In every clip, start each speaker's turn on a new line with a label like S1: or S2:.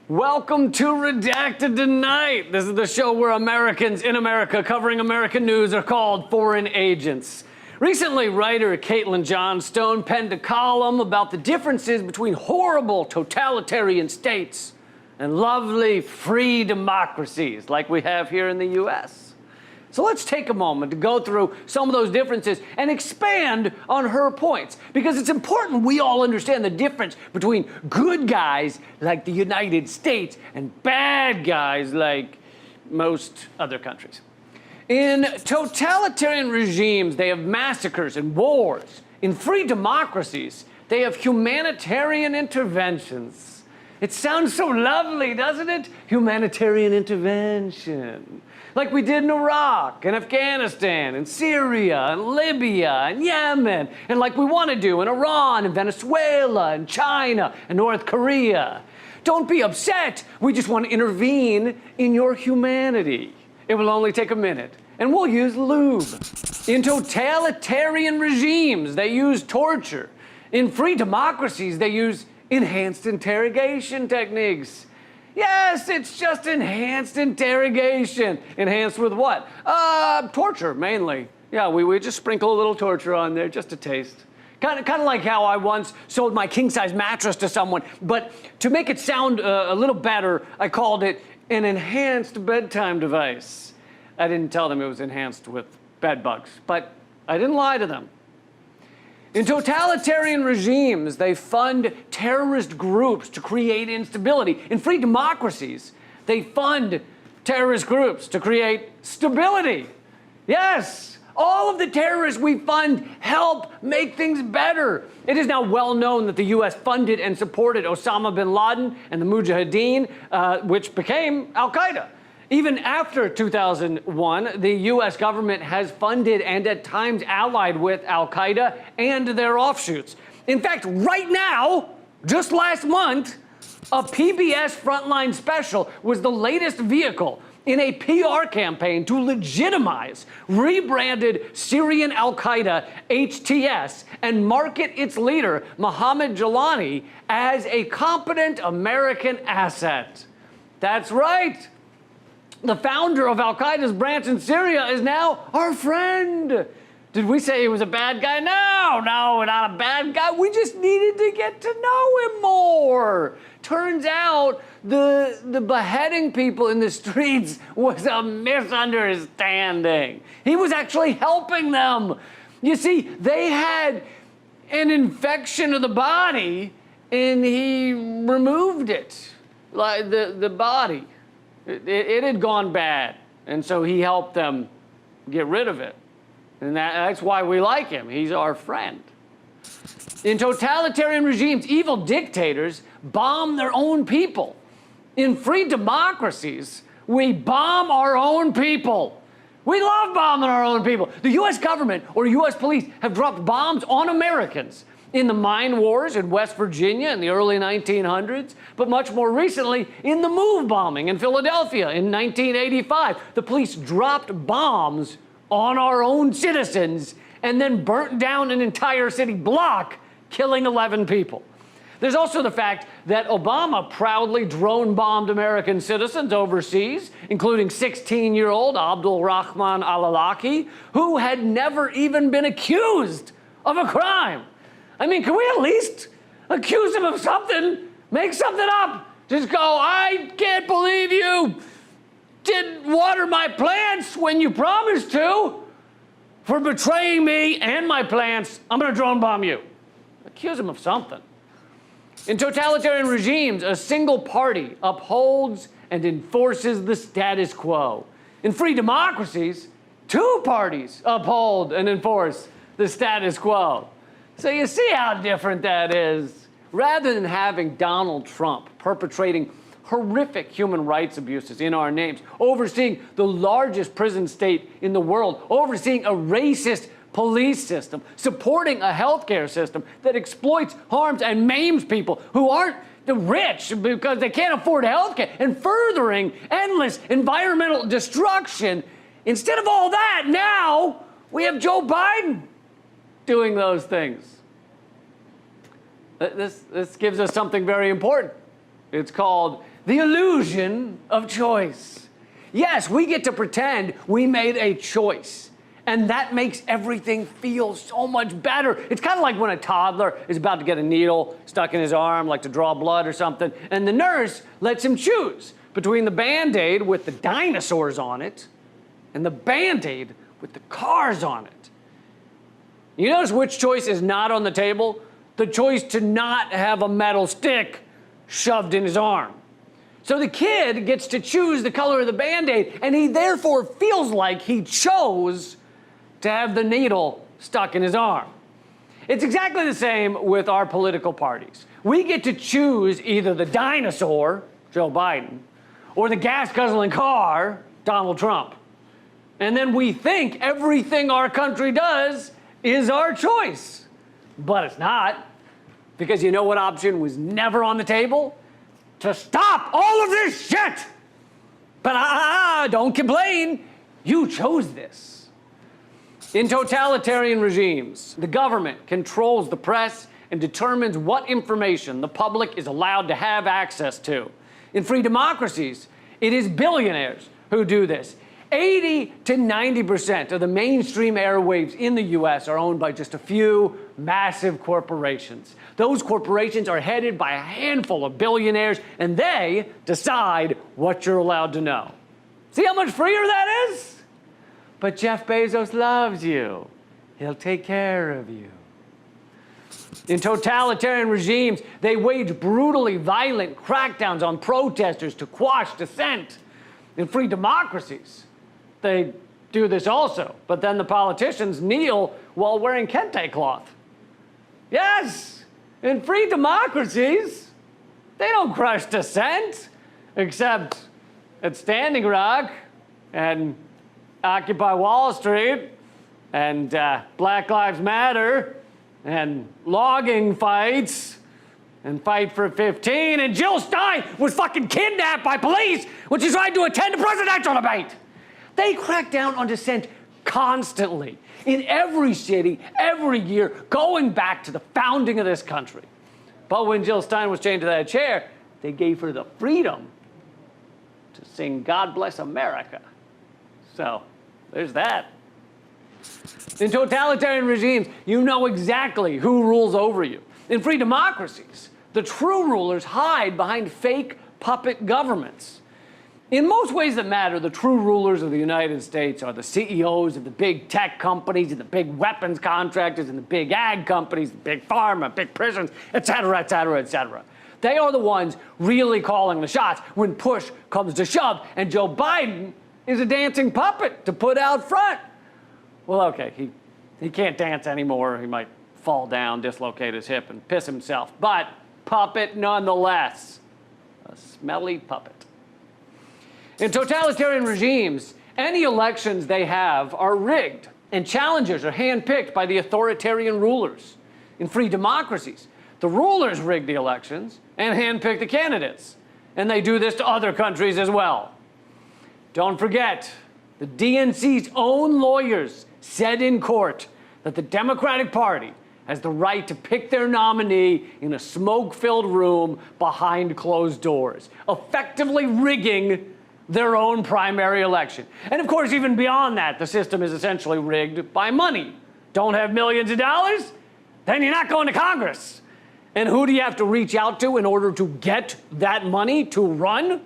S1: Welcome to Redacted Tonight. This is the show where Americans in America covering American news are called foreign agents. Recently, writer Caitlin Johnstone penned a column about the differences between horrible totalitarian states and lovely free democracies like we have here in the U.S. So let's take a moment to go through some of those differences and expand on her points, because it's important we all understand the difference between good guys like the United States and bad guys like most other countries. In totalitarian regimes, they have massacres and wars. In free democracies, they have humanitarian interventions. It sounds so lovely, doesn't it? Humanitarian intervention. Like we did in Iraq and Afghanistan and Syria and Libya and Yemen, and like we want to do in Iran and Venezuela and China and North Korea. Don't be upset. We just want to intervene in your humanity. It will only take a minute, and we'll use lube. In totalitarian regimes, they use torture. In free democracies, they use enhanced interrogation techniques. Yes, it's just enhanced interrogation. Enhanced with what? Torture, mainly. Yeah, we just sprinkle a little torture on there, just a taste. Kind of like how I once sold my king-size mattress to someone, but to make it sound a little better, I called it an enhanced bedtime device. I didn't tell them it was enhanced with bed bugs, but I didn't lie to them. In totalitarian regimes, they fund terrorist groups to create instability. In free democracies, they fund terrorist groups to create stability. Yes, all of the terrorists we fund help make things better. It is now well known that the U.S. funded and supported Osama bin Laden and the Mujahideen, which became Al-Qaeda. Even after 2001, the U.S. government has funded and at times allied with Al-Qaeda and their offshoots. In fact, right now, just last month, a PBS Frontline special was the latest vehicle in a PR campaign to legitimize rebranded Syrian Al-Qaeda, HTS, and market its leader, Mohammed Jalani, as a competent American asset. That's right. The founder of Al-Qaeda's branch in Syria is now our friend. Did we say he was a bad guy? No, not a bad guy. We just needed to get to know him more. Turns out the beheading people in the streets was a misunderstanding. He was actually helping them. You see, they had an infection of the body and he removed it, like the body. It had gone bad, and so he helped them get rid of it. And that's why we like him. He's our friend. In totalitarian regimes, evil dictators bomb their own people. In free democracies, we bomb our own people. We love bombing our own people. The U.S. government or U.S. police have dropped bombs on Americans in the mine wars in West Virginia in the early 1900s, but much more recently in the Move bombing in Philadelphia in 1985. The police dropped bombs on our own citizens and then burnt down an entire city block, killing 11 people. There's also the fact that Obama proudly drone-bombed American citizens overseas, including 16-year-old Abdul Rahman al-Awlaki, who had never even been accused of a crime. I mean, can we at least accuse him of something? Make something up. Just go, I can't believe you didn't water my plants when you promised to. For betraying me and my plants, I'm going to drone bomb you. Accuse him of something. In totalitarian regimes, a single party upholds and enforces the status quo. In free democracies, two parties uphold and enforce the status quo. So you see how different that is. Rather than having Donald Trump perpetrating horrific human rights abuses in our names, overseeing the largest prison state in the world, overseeing a racist police system, supporting a healthcare system that exploits, harms, and maims people who aren't the rich because they can't afford healthcare, and furthering endless environmental destruction. Instead of all that, now we have Joe Biden doing those things. This gives us something very important. It's called the illusion of choice. Yes, we get to pretend we made a choice, and that makes everything feel so much better. It's kind of like when a toddler is about to get a needle stuck in his arm, like to draw blood or something, and the nurse lets him choose between the Band-Aid with the dinosaurs on it and the Band-Aid with the cars on it. You notice which choice is not on the table? The choice to not have a metal stick shoved in his arm. So the kid gets to choose the color of the Band-Aid, and he therefore feels like he chose to have the needle stuck in his arm. It's exactly the same with our political parties. We get to choose either the dinosaur, Joe Biden, or the gas-guzzling car, Donald Trump. And then we think everything our country does is our choice. But it's not, because you know what option was never on the table? To stop all of this shit! But don't complain, you chose this. In totalitarian regimes, the government controls the press and determines what information the public is allowed to have access to. In free democracies, it is billionaires who do this. 80 to 90% of the mainstream airwaves in the US are owned by just a few massive corporations. Those corporations are headed by a handful of billionaires, and they decide what you're allowed to know. See how much freer that is? But Jeff Bezos loves you. He'll take care of you. In totalitarian regimes, they wage brutally violent crackdowns on protesters to quash dissent. In free democracies, they do this also, but then the politicians kneel while wearing kente cloth. Yes, in free democracies, they don't crush dissent, except at Standing Rock and Occupy Wall Street and Black Lives Matter and logging fights and Fight for 15, and Jill Stein was fucking kidnapped by police when she tried to attend a presidential debate. They crack down on dissent constantly, in every city, every year, going back to the founding of this country. But when Jill Stein was chained to that chair, they gave her the freedom to sing God Bless America. So, there's that. In totalitarian regimes, you know exactly who rules over you. In free democracies, the true rulers hide behind fake puppet governments. In most ways that matter, the true rulers of the United States are the CEOs of the big tech companies and the big weapons contractors and the big ag companies, the big pharma, big prisons, et cetera, et cetera, et cetera. They are the ones really calling the shots when push comes to shove, and Joe Biden is a dancing puppet to put out front. Well, okay, he can't dance anymore. He might fall down, dislocate his hip, and piss himself, but puppet nonetheless. A smelly puppet. In totalitarian regimes, any elections they have are rigged, and challengers are handpicked by the authoritarian rulers. In free democracies, the rulers rig the elections and handpick the candidates, and they do this to other countries as well. Don't forget, the DNC's own lawyers said in court that the Democratic Party has the right to pick their nominee in a smoke-filled room behind closed doors, effectively rigging their own primary election. And of course, even beyond that, the system is essentially rigged by money. Don't have millions of dollars? Then you're not going to Congress. And who do you have to reach out to in order to get that money to run?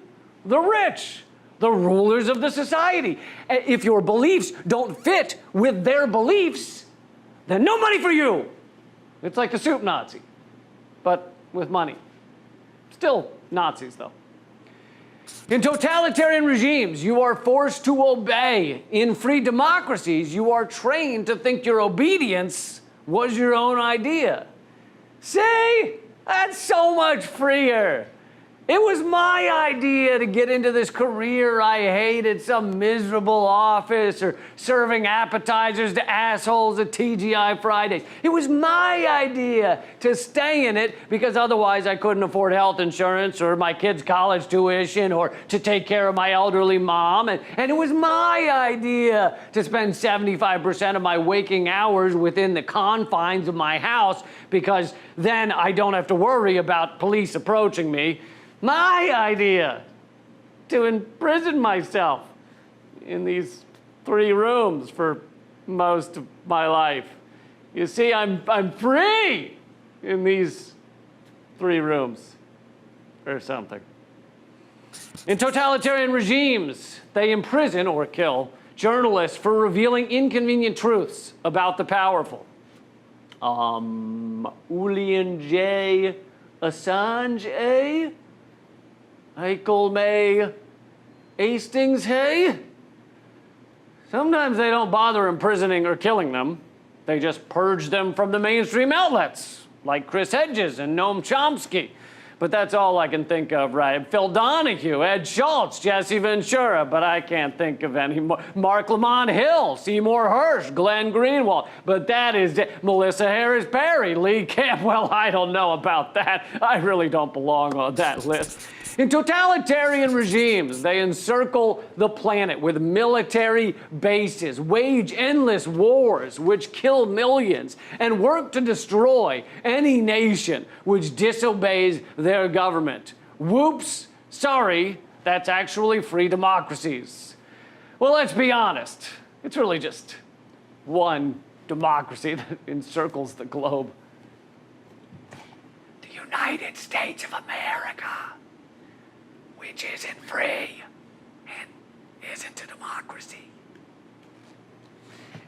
S1: The rich, the rulers of the society. If your beliefs don't fit with their beliefs, then no money for you. It's like the soup Nazi, but with money. Still Nazis, though. In totalitarian regimes, you are forced to obey. In free democracies, you are trained to think your obedience was your own idea. See? That's so much freer. It was my idea to get into this career I hated, some miserable office or serving appetizers to assholes at TGI Fridays. It was my idea to stay in it because otherwise I couldn't afford health insurance or my kids' college tuition or to take care of my elderly mom. And it was my idea to spend 75% of my waking hours within the confines of my house because then I don't have to worry about police approaching me. my idea to imprison myself in these 3 rooms for most of my life. You see, I'm free in these 3 rooms or something. In totalitarian regimes, they imprison or kill journalists for revealing inconvenient truths about the powerful. Julian J. Assange, eh? Michael May Hastings, hey? Sometimes they don't bother imprisoning or killing them. They just purge them from the mainstream outlets, like Chris Hedges and Noam Chomsky. But that's all I can think of, right? Phil Donahue, Ed Schultz, Jesse Ventura, but I can't think of any more. Mark Lamont Hill, Seymour Hersh, Glenn Greenwald, but that is Melissa Harris Perry, Lee Campbell. I don't know about that. I really don't belong on that list. In totalitarian regimes, they encircle the planet with military bases, wage endless wars which kill millions, and work to destroy any nation which disobeys their government. Whoops, sorry, that's actually free democracies. Well, let's be honest. It's really just one democracy that encircles the globe. The United States of America, which isn't free and isn't a democracy.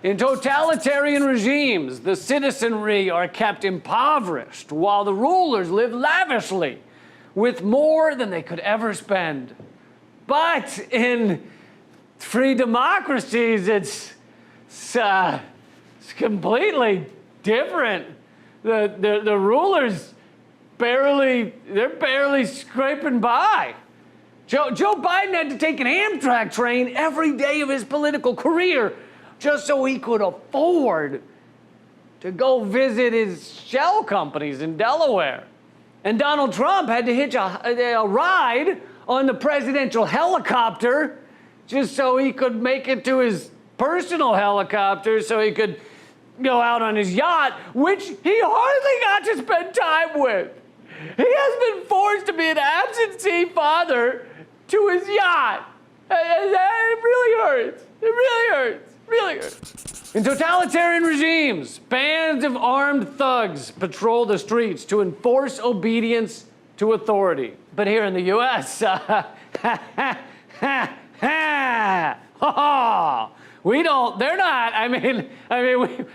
S1: In totalitarian regimes, the citizenry are kept impoverished while the rulers live lavishly with more than they could ever spend. But in free democracies, it's completely different. The rulers they're barely scraping by. Joe Biden had to take an Amtrak train every day of his political career just so he could afford to go visit his shell companies in Delaware. And Donald Trump had to hitch a ride on the presidential helicopter just so he could make it to his personal helicopter so he could go out on his yacht, which he hardly got to spend time with. He has been forced to be an absentee father to his yacht. It really hurts. It really hurts. Really hurts. In totalitarian regimes, bands of armed thugs patrol the streets to enforce obedience to authority. But here in the U.S., we don't. They're not.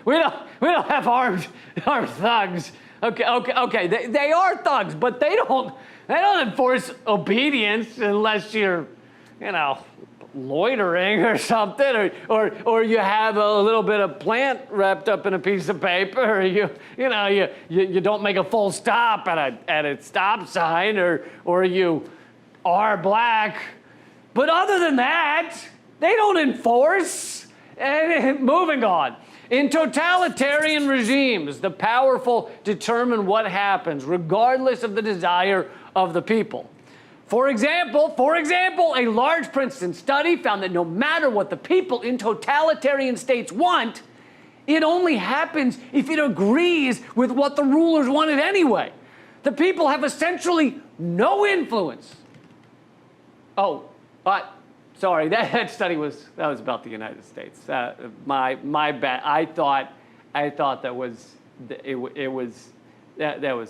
S1: We don't have armed thugs. Okay. They are thugs, but they don't enforce obedience unless you're, loitering or something, or you have a little bit of plant wrapped up in a piece of paper, or you don't make a full stop at a stop sign, or you are black. But other than that, they don't enforce. And moving on. In totalitarian regimes, the powerful determine what happens, regardless of the desire of the people. For example, a large Princeton study found that no matter what the people in totalitarian states want, it only happens if it agrees with what the rulers wanted anyway. The people have essentially no influence. Sorry, that study was about the United States. My bad. I thought that was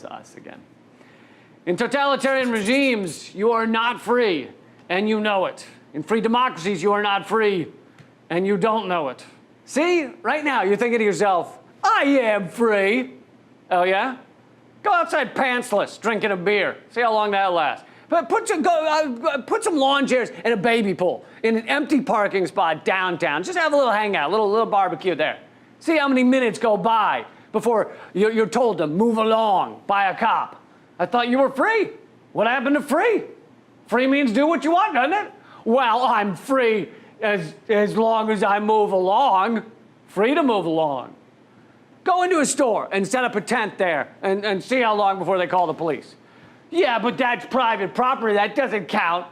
S1: us again. In totalitarian regimes, you are not free, and you know it. In free democracies, you are not free, and you don't know it. See, right now, you're thinking to yourself, I am free. Oh, yeah? Go outside pantsless, drinking a beer. See how long that lasts. But put some lawn chairs and a baby pool in an empty parking spot downtown. Just have a little hangout, a little barbecue there. See how many minutes go by before you're told to move along by a cop. I thought you were free. What happened to free? Free means do what you want, doesn't it? Well, I'm free as long as I move along. Free to move along. Go into a store and set up a tent there and see how long before they call the police. Yeah, but that's private property. That doesn't count.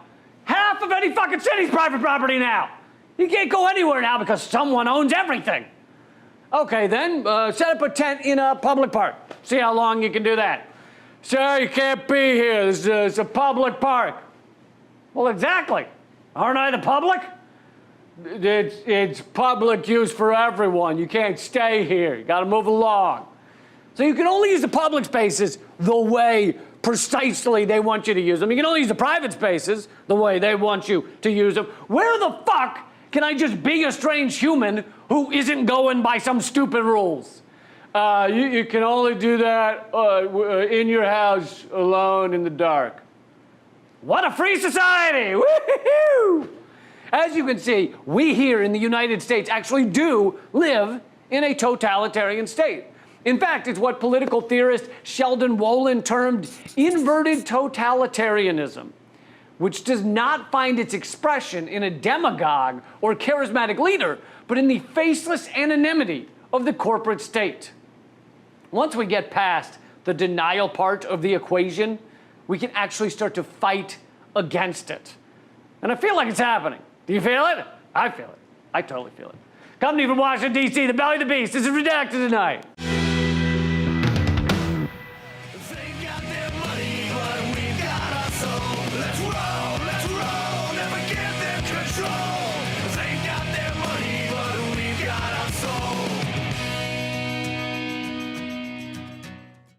S1: Half of any fucking city's private property now. You can't go anywhere now because someone owns everything. Okay, then set up a tent in a public park. See how long you can do that. Sir, you can't be here. This is a public park. Well, exactly. Aren't I the public? It's public use for everyone. You can't stay here. You got to move along. So you can only use the public spaces the way precisely they want you to use them. You can only use the private spaces the way they want you to use them. Where the fuck can I just be a strange human who isn't going by some stupid rules? You can only do that in your house alone in the dark. What a free society! Woo-hoo-hoo! As you can see, we here in the United States actually do live in a totalitarian state. In fact, it's what political theorist Sheldon Wolin termed inverted totalitarianism, which does not find its expression in a demagogue or charismatic leader, but in the faceless anonymity of the corporate state. Once we get past the denial part of the equation, we can actually start to fight against it. And I feel like it's happening. Do you feel it? I feel it. I totally feel it. Coming from Washington, D.C., the belly of the beast. This is Redacted Tonight.